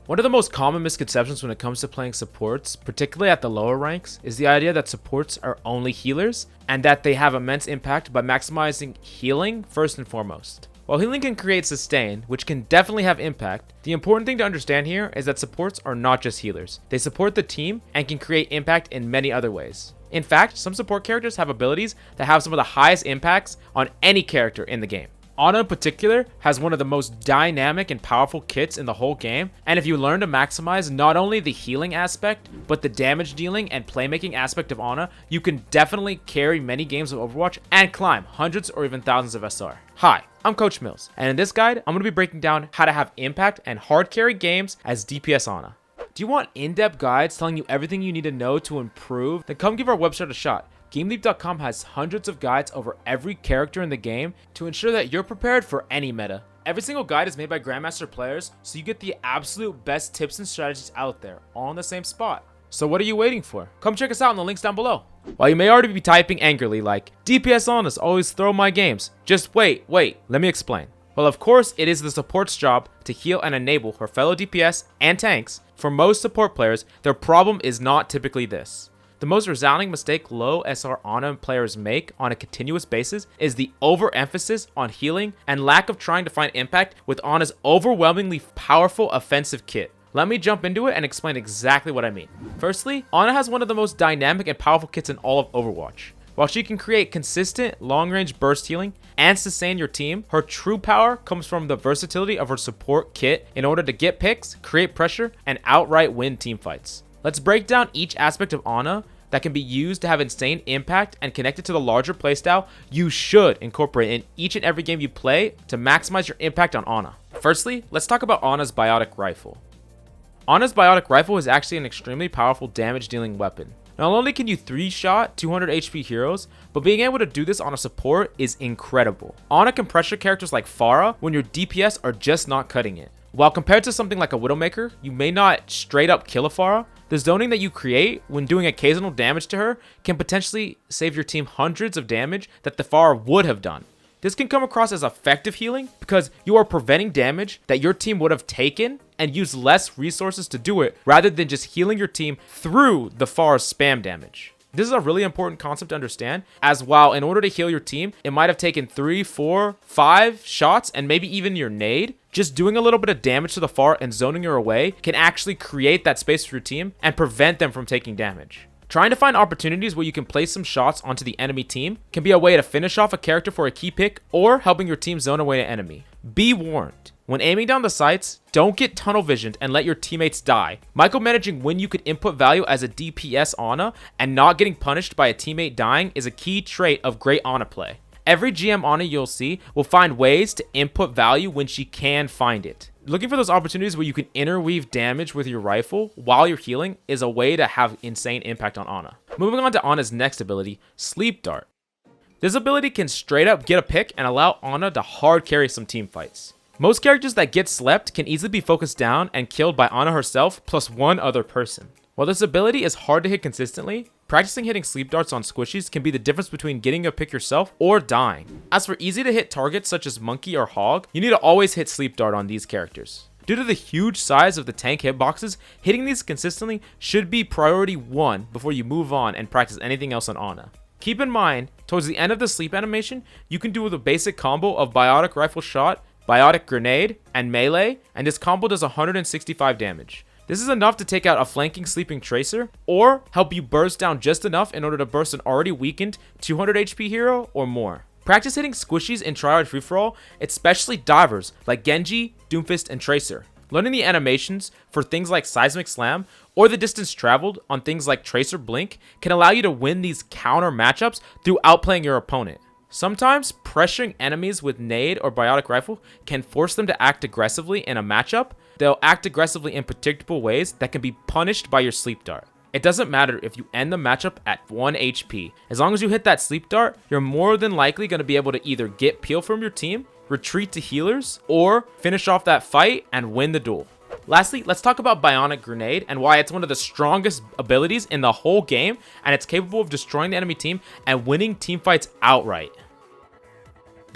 One of the most common misconceptions when it comes to playing supports, particularly at the lower ranks, is the idea that supports are only healers and that they have immense impact by maximizing healing first and foremost. While healing can create sustain, which can definitely have impact, the important thing to understand here is that supports are not just healers. They support the team and can create impact in many other ways. In fact, some support characters have abilities that have some of the highest impacts on any character in the game. Ana in particular has one of the most dynamic and powerful kits in the whole game, and if you learn to maximize not only the healing aspect, but the damage dealing and playmaking aspect of Ana, you can definitely carry many games of Overwatch and climb hundreds or even thousands of SR. Hi, I'm Coach Mills, and in this guide, I'm going to be breaking down how to have impact and hard carry games as DPS Ana. Do you want in-depth guides telling you everything you need to know to improve? Then come give our website a shot. GameLeap.com has hundreds of guides over every character in the game to ensure that you're prepared for any meta. Every single guide is made by Grandmaster players, so you get the absolute best tips and strategies out there, all in the same spot. So what are you waiting for? Come check us out in the links down below. While you may already be typing angrily like, DPS Anas always throw my games, just wait, let me explain. Well, of course, it is the support's job to heal and enable her fellow DPS and tanks. For most support players, their problem is not typically this. The most resounding mistake low SR Ana players make on a continuous basis is the overemphasis on healing and lack of trying to find impact with Ana's overwhelmingly powerful offensive kit. Let me jump into it and explain exactly what I mean. Firstly, Ana has one of the most dynamic and powerful kits in all of Overwatch. While she can create consistent long-range burst healing and sustain your team, her true power comes from the versatility of her support kit in order to get picks, create pressure, and outright win teamfights. Let's break down each aspect of Ana that can be used to have insane impact and connect it to the larger playstyle you should incorporate in each and every game you play to maximize your impact on Ana. Firstly, let's talk about Ana's Bionic Rifle. Ana's Bionic Rifle is actually an extremely powerful damage dealing weapon. Not only can you 3-shot 200 HP heroes, but being able to do this on a support is incredible. Ana can pressure characters like Pharah when your DPS are just not cutting it. While compared to something like a Widowmaker, you may not straight up kill a Pharah, the zoning that you create when doing occasional damage to her can potentially save your team hundreds of damage that the Pharah would have done. This can come across as effective healing because you are preventing damage that your team would have taken and used less resources to do it rather than just healing your team through the Pharah's spam damage. This is a really important concept to understand, as while in order to heal your team, it might have taken 3, 4, 5 shots and maybe even your nade. Just doing a little bit of damage to the Pharah and zoning her away can actually create that space for your team and prevent them from taking damage. Trying to find opportunities where you can place some shots onto the enemy team can be a way to finish off a character for a key pick or helping your team zone away an enemy. Be warned. When aiming down the sights, don't get tunnel visioned and let your teammates die. Micromanaging when you could input value as a DPS Ana and not getting punished by a teammate dying is a key trait of great Ana play. Every GM Ana you'll see will find ways to input value when she can find it. Looking for those opportunities where you can interweave damage with your rifle while you're healing is a way to have insane impact on Ana. Moving on to Ana's next ability, Sleep Dart. This ability can straight up get a pick and allow Ana to hard carry some team fights. Most characters that get slept can easily be focused down and killed by Ana herself plus one other person. While this ability is hard to hit consistently, practicing hitting sleep darts on squishies can be the difference between getting a pick yourself or dying. As for easy to hit targets such as Monkey or Hog, you need to always hit sleep dart on these characters. Due to the huge size of the tank hitboxes, hitting these consistently should be priority 1 before you move on and practice anything else on Ana. Keep in mind, towards the end of the sleep animation, you can do the basic combo of Bionic Rifle Shot, Bionic Grenade, and Melee, and this combo does 165 damage. This is enough to take out a flanking sleeping tracer, or help you burst down just enough in order to burst an already weakened 200 HP hero or more. Practice hitting squishies in tryhard free-for-all, especially divers like Genji, Doomfist, and Tracer. Learning the animations for things like Seismic Slam or the distance traveled on things like Tracer Blink can allow you to win these counter matchups through outplaying your opponent. Sometimes pressuring enemies with nade or Bionic Rifle can force them to act aggressively in a matchup. They'll act aggressively in predictable ways that can be punished by your sleep dart. It doesn't matter if you end the matchup at 1 HP. As long as you hit that sleep dart, you're more than likely going to be able to either get peel from your team, retreat to healers, or finish off that fight and win the duel. Lastly, let's talk about Bionic Grenade and why it's one of the strongest abilities in the whole game, and it's capable of destroying the enemy team and winning teamfights outright.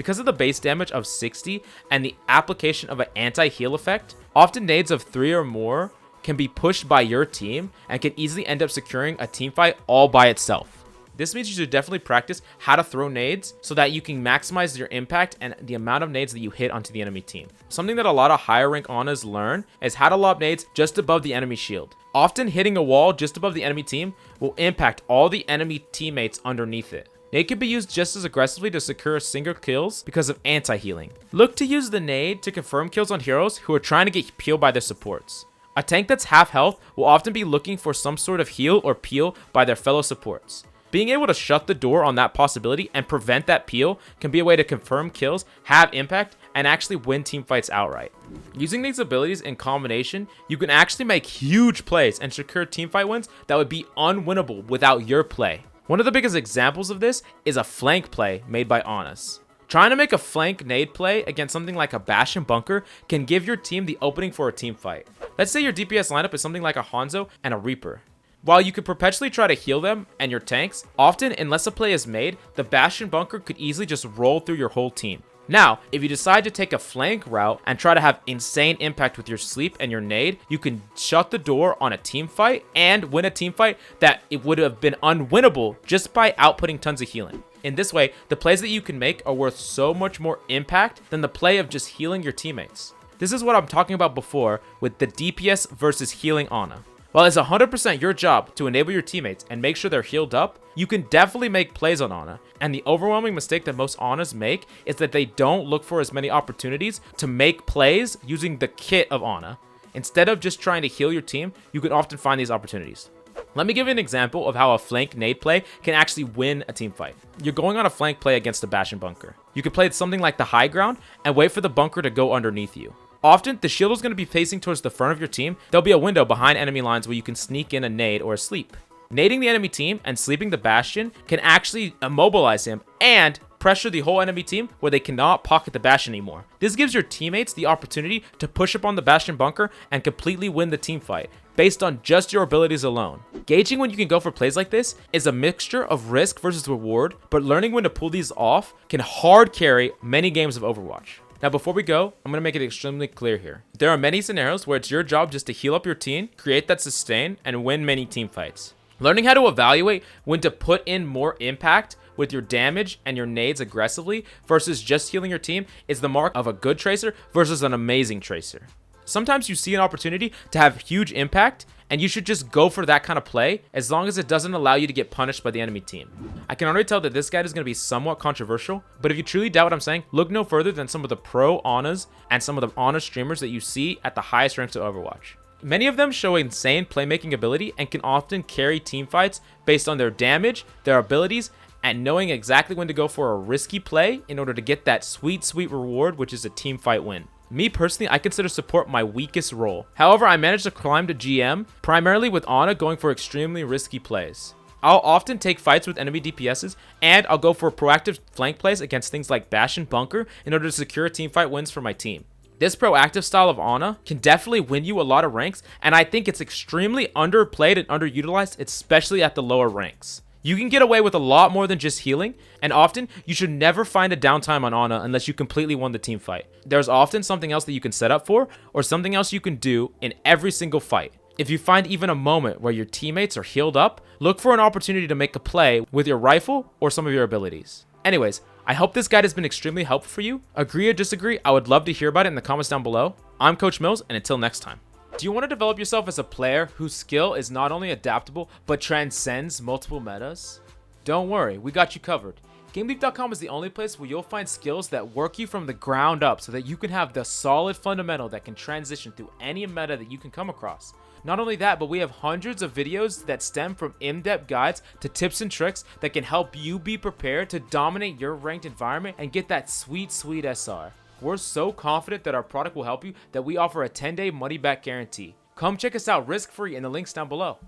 Because of the base damage of 60 and the application of an anti-heal effect, often nades of 3 or more can be pushed by your team and can easily end up securing a team fight all by itself. This means you should definitely practice how to throw nades so that you can maximize your impact and the amount of nades that you hit onto the enemy team. Something that a lot of higher rank Anas learn is how to lob nades just above the enemy shield. Often hitting a wall just above the enemy team will impact all the enemy teammates underneath it. Nade can be used just as aggressively to secure single kills because of anti-healing. Look to use the nade to confirm kills on heroes who are trying to get peeled by their supports. A tank that's half health will often be looking for some sort of heal or peel by their fellow supports. Being able to shut the door on that possibility and prevent that peel can be a way to confirm kills, have impact, and actually win team fights outright. Using these abilities in combination, you can actually make huge plays and secure team fight wins that would be unwinnable without your play. One of the biggest examples of this is a flank play made by Anas. Trying to make a flank nade play against something like a Bastion bunker can give your team the opening for a team fight. Let's say your DPS lineup is something like a Hanzo and a Reaper. While you could perpetually try to heal them and your tanks, often unless a play is made, the Bastion bunker could easily just roll through your whole team. Now, if you decide to take a flank route and try to have insane impact with your sleep and your nade, you can shut the door on a team fight and win a team fight that it would have been unwinnable just by outputting tons of healing. In this way, the plays that you can make are worth so much more impact than the play of just healing your teammates. This is what I'm talking about before with the DPS versus healing Ana. While it's 100% your job to enable your teammates and make sure they're healed up, you can definitely make plays on Ana. And the overwhelming mistake that most Anas make is that they don't look for as many opportunities to make plays using the kit of Ana. Instead of just trying to heal your team, you can often find these opportunities. Let me give you an example of how a flank nade play can actually win a team fight. You're going on a flank play against a Bastion bunker. You could play something like the high ground and wait for the bunker to go underneath you. Often, the shield is going to be facing towards the front of your team. There'll be a window behind enemy lines where you can sneak in a nade or a sleep. Nading the enemy team and sleeping the Bastion can actually immobilize him and pressure the whole enemy team where they cannot pocket the Bastion anymore. This gives your teammates the opportunity to push up on the Bastion bunker and completely win the team fight based on just your abilities alone. Gauging when you can go for plays like this is a mixture of risk versus reward, but learning when to pull these off can hard carry many games of Overwatch. Now, before we go, I'm going to make it extremely clear here. There are many scenarios where it's your job just to heal up your team, create that sustain, and win many team fights. Learning how to evaluate when to put in more impact with your damage and your nades aggressively versus just healing your team is the mark of a good tracer versus an amazing tracer. Sometimes you see an opportunity to have huge impact, and you should just go for that kind of play as long as it doesn't allow you to get punished by the enemy team. I can already tell that this guide is going to be somewhat controversial, but if you truly doubt what I'm saying, look no further than some of the pro Anas and some of the Ana streamers that you see at the highest ranks of Overwatch. Many of them show insane playmaking ability and can often carry team fights based on their damage, their abilities, and knowing exactly when to go for a risky play in order to get that sweet, sweet reward, which is a team fight win. Me personally, I consider support my weakest role. However, I managed to climb to GM, primarily with Ana going for extremely risky plays. I'll often take fights with enemy DPSs, and I'll go for proactive flank plays against things like Bastion bunker in order to secure teamfight wins for my team. This proactive style of Ana can definitely win you a lot of ranks, and I think it's extremely underplayed and underutilized, especially at the lower ranks. You can get away with a lot more than just healing, and often you should never find a downtime on Ana unless you completely won the team fight. There's often something else that you can set up for, or something else you can do in every single fight. If you find even a moment where your teammates are healed up, look for an opportunity to make a play with your rifle or some of your abilities. Anyways, I hope this guide has been extremely helpful for you. Agree or disagree, I would love to hear about it in the comments down below. I'm Coach Mills, and until next time. Do you want to develop yourself as a player whose skill is not only adaptable, but transcends multiple metas? Don't worry, we got you covered. GameLeap.com is the only place where you'll find skills that work you from the ground up so that you can have the solid fundamental that can transition through any meta that you can come across. Not only that, but we have hundreds of videos that stem from in-depth guides to tips and tricks that can help you be prepared to dominate your ranked environment and get that sweet, sweet SR. We're so confident that our product will help you that we offer a 10-day money-back guarantee. Come check us out risk-free in the links down below.